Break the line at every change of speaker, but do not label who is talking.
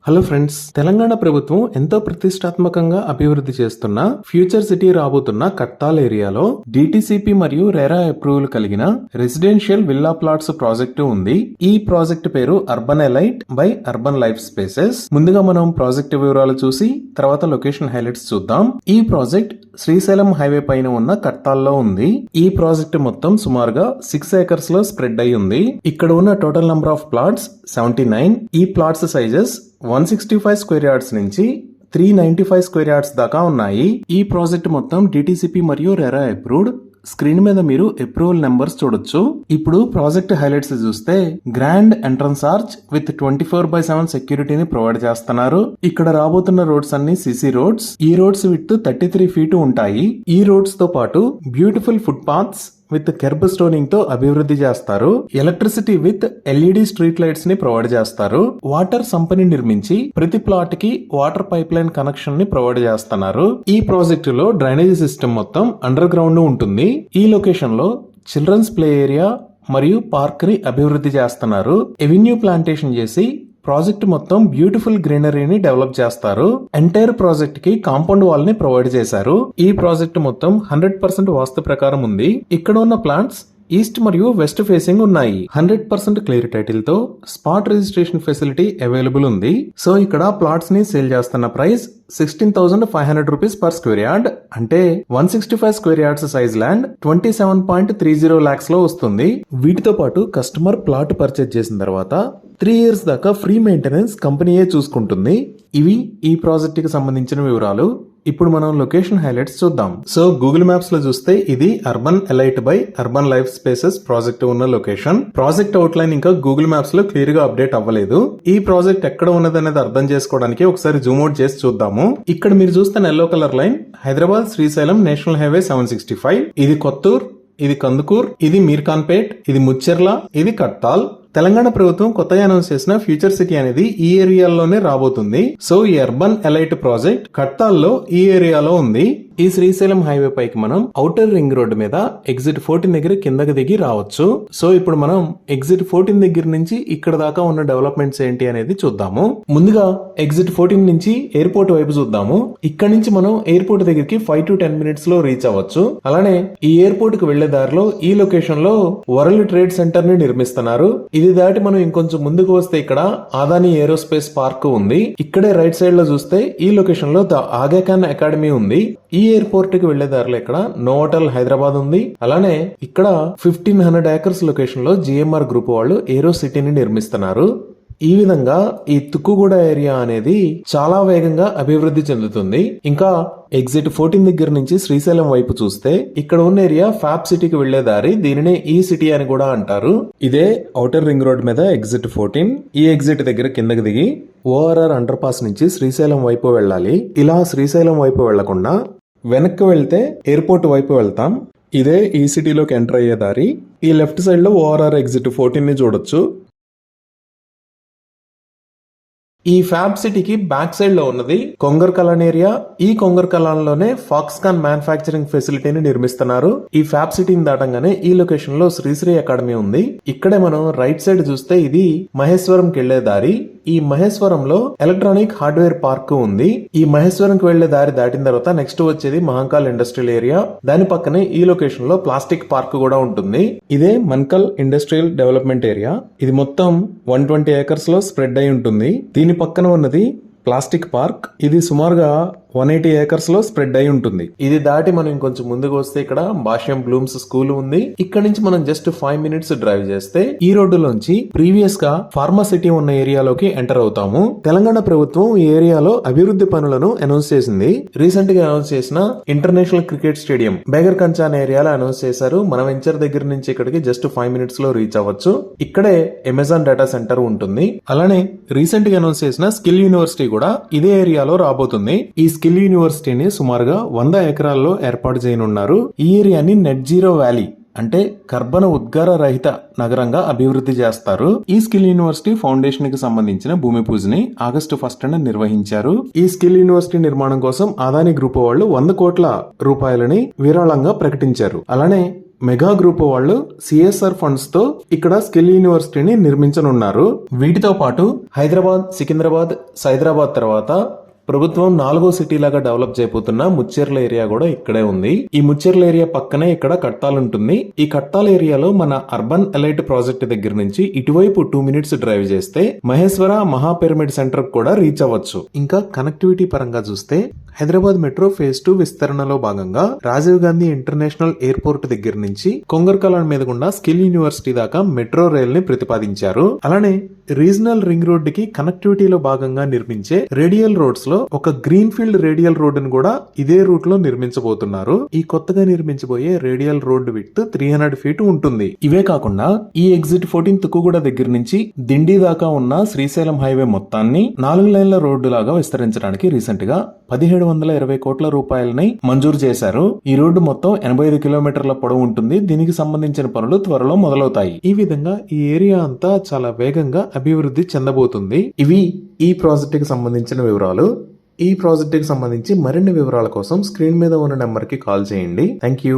Hello friends, Telangana ప్రభుత్వం ఎంతో ప్రతిష్టాత్మకంగా అభివృద్ధి చేస్తున్న ఫ్యూచర్ సిటీ రాబోతున్న కట్టాల్ ఏరియాలో డిటిసిపి మరియు రెరా అప్రూవల్ కలిగిన రెసిడెన్షియల్ విల్లా ప్లాట్స్ ప్రాజెక్టు ఉంది. ఈ ప్రాజెక్ట్ పేరు urban elite by urban life spaces. ముందుగా మనం ప్రాజెక్ట్ వివరాలు చూసి తర్వాత లొకేషన్ హైలైట్స్ చూద్దాం. ఈ ప్రాజెక్ట్ శ్రీశైలం హైవే పైన ఉన్న కట్టాల్లో ఉంది. ఈ ప్రాజెక్ట్ మొత్తం సుమారుగా 6 acres లో స్ప్రెడ్ అయి ఉంది. ఇక్కడ ఉన్న టోటల్ నంబర్ ఆఫ్ ప్లాట్స్ 79. ఈ ప్లాట్స్ సైజెస్ 165 స్క్వేర్ యార్డ్స్ నుంచి 395 స్క్వేర్ యార్డ్స్ దాకా ఉన్నాయి. ఈ ప్రాజెక్ట్ మొత్తం డిటిసిపి మరియు రెరా అప్రూవ్డ్. స్క్రీన్ మీద మీరు అప్రూవల్ నెంబర్స్ చూడొచ్చు. ఇప్పుడు ప్రాజెక్ట్ హైలైట్స్ చూస్తే గ్రాండ్ ఎంట్రన్స్ ఆర్చ్ విత్ 24/7 సెక్యూరిటీని ప్రొవైడ్ చేస్తున్నారు. ఇక్కడ రాబోతున్న రోడ్స్ అన్ని సిసి రోడ్స్. ఈ రోడ్స్ విత్ 33 feet ఉంటాయి. ఈ రోడ్స్ తో పాటు beautiful foot paths with kerb stoning తో అభివృద్ధి చేస్తారు. Electricity with LED street lights ని ప్రొవైడ్ చేస్తారు. వాటర్ సంపని నిర్మించి ప్రతి ప్లాట్ కి వాటర్ పైప్ లైన్ కనెక్షన్ ని ప్రొవైడ్ చేస్తున్నారు. ఈ ప్రాజెక్టు లో డ్రైనేజీ సిస్టమ్ మొత్తం అండర్ గ్రౌండ్ ఉంటుంది. ఈ లొకేషన్ లో చిల్డ్రన్స్ ప్లే ఏరియా మరియు పార్క్ ని అభివృద్ధి చేస్తున్నారు. ఎవెన్యూ ప్లాంటేషన్ చేసి ప్రాజెక్ట్ మొత్తం బ్యూటిఫుల్ గ్రీనరీని డెవలప్ చేస్తారు. ఎంటైర్ ప్రాజెక్ట్ కి కాంపౌండ్ వాల్ ని ప్రొవైడ్ చేశారు. ఈ ప్రాజెక్ట్ మొత్తం 100% వాస్తు ప్రకారం ఉంది. ఇక్కడ ఉన్న ప్లాంట్స్ ఈస్ట్ మరియు వెస్ట్ ఫేసింగ్ ఉన్నాయి. 100% క్లియర్ టైటిల్ తో స్పాట్ రిజిస్ట్రేషన్ ఫెసిలిటీ అవైలబుల్ ఉంది. సో ఇక్కడ ప్లాట్స్ ని సేల్ చేస్తున్న price 16,500 rupees per square yard. అంటే 165 square yards size land 27.30 lakhs లో వస్తుంది. వీటితో పాటు కస్టమర్ ప్లాట్ పర్చేజ్ చేసిన తర్వాత 3 years దాకా ఫ్రీ మెయింటెనెన్స్ కంపెనీయే చూసుకుంటుంది. ఇవి ఈ ప్రాజెక్ట్ కి సంబంధించిన వివరాలు. ఇప్పుడు మనం లొకేషన్ హైలైట్స్ చూద్దాం. సో గూగుల్ మ్యాప్స్ లో చూస్తే ఇది urban elite by urban life spaces project ఉన్న లొకేషన్. ప్రాజెక్ట్ అవుట్ లైన్ ఇంకా గూగుల్ మ్యాప్స్ లో క్లియర్ గా అప్డేట్ అవ్వలేదు. ఈ ప్రాజెక్ట్ ఎక్కడ ఉన్నది అనేది అర్థం చేసుకోవడానికి ఒకసారి జూమ్ అవుట్ చేసి చూద్దాము. ఇక్కడ మీరు చూస్తున్న yellow colour line Hyderabad Srisailam national highway 765. ఇది కొత్తూర్, ఇది కందుకూర్, ఇది మీర్ఖాన్పేట్, ఇది ముచ్చెర్ల, ఇది కట్టాల్. తెలంగాణ ప్రభుత్వం కొత్తగా అనౌన్స్ చేసిన ఫ్యూచర్ సిటీ అనేది ఈ ఏరియాలోనే రాబోతుంది. సో ఈ అర్బన్ ఎలైట్ ప్రాజెక్ట్ కట్టాల్లో ఈ ఏరియాలో ఉంది. ఈ శ్రీశైలం హైవే పైకి మనం ఔటర్ రింగ్ రోడ్ మీద ఎగ్జిట్ 14 దగ్గర కిందకి దిగి రావచ్చు. సో ఇప్పుడు మనం ఎగ్జిట్ 14 దగ్గర నుంచి ఇక్కడ దాకా ఉన్న డెవలప్మెంట్స్ ఏంటి అనేది చూద్దాము. ముందుగా ఎగ్జిట్ 14 నుంచి ఎయిర్పోర్ట్ వైపు చూద్దాము. ఇక్కడ నుంచి మనం ఎయిర్పోర్ట్ దగ్గరికి 5 to 10 minutes లో రీచ్ అవ్వచ్చు. అలానే ఈ ఎయిర్పోర్ట్ కి వెళ్లే దారిలో ఈ లొకేషన్ లో వరల్డ్ ట్రేడ్ సెంటర్ ని నిర్మిస్తున్నారు. ఇది దాటి మనం ఇంకొంచెం ముందుకు వస్తే ఇక్కడ అదానీ ఏరోస్పేస్ పార్క్ ఉంది. ఇక్కడే రైట్ సైడ్ లో చూస్తే ఈ లొకేషన్ లో ద ఆగా ఖాన్ అకాడమీ ఉంది. ఈ ఎయిర్పోర్ట్ కి వెళ్లే దారిలో ఇక్కడ నోవాటెల్ హైదరాబాద్ ఉంది. అలానే ఇక్కడ 1500 acres లొకేషన్ లో జిఎంఆర్ గ్రూప్ వాళ్ళు ఏరో సిటీని నిర్మిస్తున్నారు. ఈ విధంగా ఈ తుక్కుగూడ ఏరియా అనేది చాలా వేగంగా అభివృద్ధి చెందుతుంది. ఇంకా ఎగ్జిట్ 14 దగ్గర నుంచి శ్రీశైలం వైపు చూస్తే ఇక్కడ ఉన్న ఏరియా ఫ్యాబ్ సిటీకి వెళ్లే దారి. దీనినే ఈ సిటీ అని కూడా అంటారు. ఇదే ఔటర్ రింగ్ రోడ్ మీద ఎగ్జిట్ 14. ఈ ఎగ్జిట్ దగ్గర కిందకి దిగి ఓఆర్ఆర్ అండర్ పాస్ నుంచి శ్రీశైలం వైపు వెళ్ళాలి. ఇలా శ్రీశైలం వైపు వెళ్లకుండా వెనక్కి వెళ్తే ఎయిర్పోర్ట్ వైపు వెళ్తాం. ఇదే ఈ సిటీలోకి ఎంటర్ అయ్యే దారి. ఈ లెఫ్ట్ సైడ్ లో ఓఆర్ఆర్ ఎగ్జిట్ 14 ని చూడొచ్చు. ఈ ఫ్యాబ్ సిటీకి బ్యాక్ సైడ్ లో ఉన్నది కొంగర్ కలాన్ ఏరియా. ఈ కొంగర్ కలాన్ లోనే ఫాక్స్కాన్ మ్యానుఫ్యాక్చరింగ్ ఫెసిలిటీని నిర్మిస్తున్నారు. ఈ ఫ్యాబ్ సిటీని దాటంగానే ఈ లొకేషన్ లో శ్రీశ్రీ అకాడమీ ఉంది. ఇక్కడే మనం రైట్ సైడ్ చూస్తే ఇది మహేశ్వరం కి వెళ్లే దారి. ఈ మహేశ్వరంలో ఎలక్ట్రానిక్ హార్డ్వేర్ పార్క్ ఉంది. ఈ మహేశ్వరం కి వెళ్లే దారి దాటిన తర్వాత నెక్స్ట్ వచ్చేది మహంకాల్ ఇండస్ట్రియల్ ఏరియా. దాని పక్కనే ఈ లొకేషన్ లో ప్లాస్టిక్ పార్క్ కూడా ఉంటుంది. ఇదే మన్కల్ ఇండస్ట్రియల్ డెవలప్మెంట్ ఏరియా. ఇది మొత్తం 120 acres లో స్ప్రెడ్ అయి ఉంటుంది. దీని పక్కన ఉన్నది ప్లాస్టిక్ పార్క్. ఇది సుమారుగా 180 acres లో స్ప్రెడ్ అయి ఉంటుంది. ఇది దాటి మనం ఇంకొంచెం ముందుకు వస్తే ఇక్కడ భాష్యం బ్లూమ్స్ స్కూల్ ఉంది. ఇక్కడ నుంచి మనం జస్ట్ 5 minutes డ్రైవ్ చేస్తే ఈ రోడ్డులోంచి ప్రీవియస్ గా ఫార్మాసిటీ ఉన్న ఏరియాలోకి ఎంటర్ అవుతాము. తెలంగాణ ప్రభుత్వం ఈ ఏరియాలో అభివృద్ధి పనులను అనౌన్స్ చేసింది. రీసెంట్ గా అనౌన్స్ చేసిన ఇంటర్నేషనల్ క్రికెట్ స్టేడియం బేగర్ కంచాన్ ఏరియాలో అనౌన్స్ చేశారు. మన వెంచర్ దగ్గర నుంచి ఇక్కడికి జస్ట్ 5 minutes లో రీచ్ అవ్వచ్చు. ఇక్కడే అమెజాన్ డేటా సెంటర్ ఉంటుంది. అలానే రీసెంట్ గా అనౌన్స్ చేసిన స్కిల్ యూనివర్సిటీ కూడా ఇదే ఏరియాలో రాబోతుంది. ఈ స్కిల్ యూనివర్సిటీని సుమారుగా 100 acres ఏర్పాటు చేయనున్నారు. ఈ ఏరియాని నెట్ జీరో వ్యాలీ అంటే కర్బన ఉద్గార రహిత నగరంగా అభివృద్ధి చేస్తారు. ఈ స్కిల్ యూనివర్సిటీ ఫౌండేషన్ కి సంబంధించిన భూమి పూజని August 1st నిర్వహించారు. ఈ స్కిల్ యూనివర్సిటీ నిర్మాణం కోసం అదానీ గ్రూప్ వాళ్ళు 100 కోట్ల రూపాయలని విరాళంగా ప్రకటించారు. అలానే మెగా గ్రూప్ వాళ్ళు సిఎస్ఆర్ ఫండ్స్ తో ఇక్కడ స్కిల్ యూనివర్సిటీని నిర్మించనున్నారు. వీటితో పాటు హైదరాబాద్, సికింద్రాబాద్, సైదరాబాద్ తర్వాత ప్రభుత్వం 4వ సిటీ లాగా డెవలప్ చేయబోతున్న ముచ్చెర్ల ఏరియా కూడా ఇక్కడే ఉంది. ఈ ముచ్చెర్ల ఏరియా పక్కనే ఇక్కడ కట్టాల్ ఉంటుంది. ఈ కట్టాల్ ఏరియాలో మన అర్బన్ ఎలైట్ ప్రాజెక్ట్ దగ్గర నుంచి ఇటువైపు 2 minutes డ్రైవ్ చేస్తే మహేశ్వర మహా పిరమిడ్ సెంటర్ కూడా రీచ్ అవ్వచ్చు. ఇంకా కనెక్టివిటీ పరంగా చూస్తే హైదరాబాద్ మెట్రో ఫేజ్ 2 విస్తరణలో భాగంగా రాజీవ్ గాంధీ ఇంటర్నేషనల్ ఎయిర్పోర్ట్ దగ్గర నుంచి కొంగర్కలాన్ మీద గుండా స్కిల్ యూనివర్సిటీ దాకా మెట్రో రైల్ ని ప్రతిపాదించారు. అలానే రీజనల్ రింగ్ రోడ్ కి కనెక్టివిటీలో భాగంగా నిర్మించే రేడియల్ రోడ్స్ లో ఒక గ్రీన్ ఫీల్డ్ రేడియల్ రోడ్ ను కూడా ఇదే రూట్ లో నిర్మించబోతున్నారు. ఈ కొత్తగా నిర్మించబోయే రేడియల్ రోడ్ విడ్త్ 300 feet ఉంటుంది. ఇవే కాకుండా ఈ ఎగ్జిట్ 14 తుక్కుగూడ దగ్గర నుంచి దిండి దాకా ఉన్న శ్రీశైలం హైవే మొత్తాన్ని 4 laneల రోడ్డు లాగా విస్తరించడానికి రీసెంట్ గా 1720 కోట్ల రూపాయలని మంజూరు చేశారు. ఈ రోడ్డు మొత్తం 85 కిలోమీటర్ల పొడవు ఉంటుంది. దీనికి సంబంధించిన పనులు త్వరలో మొదలవుతాయి. ఈ విధంగా ఈ ఏరియా అంతా చాలా వేగంగా అభివృద్ధి చెందబోతుంది. ఇవి ఈ ప్రాజెక్ట్ కి సంబంధించిన వివరాలు. ఈ ప్రాజెక్ట్ కి సంబంధించి మరిన్ని వివరాల కోసం స్క్రీన్ మీద ఉన్న నెంబర్ కి కాల్ చేయండి. Thank you.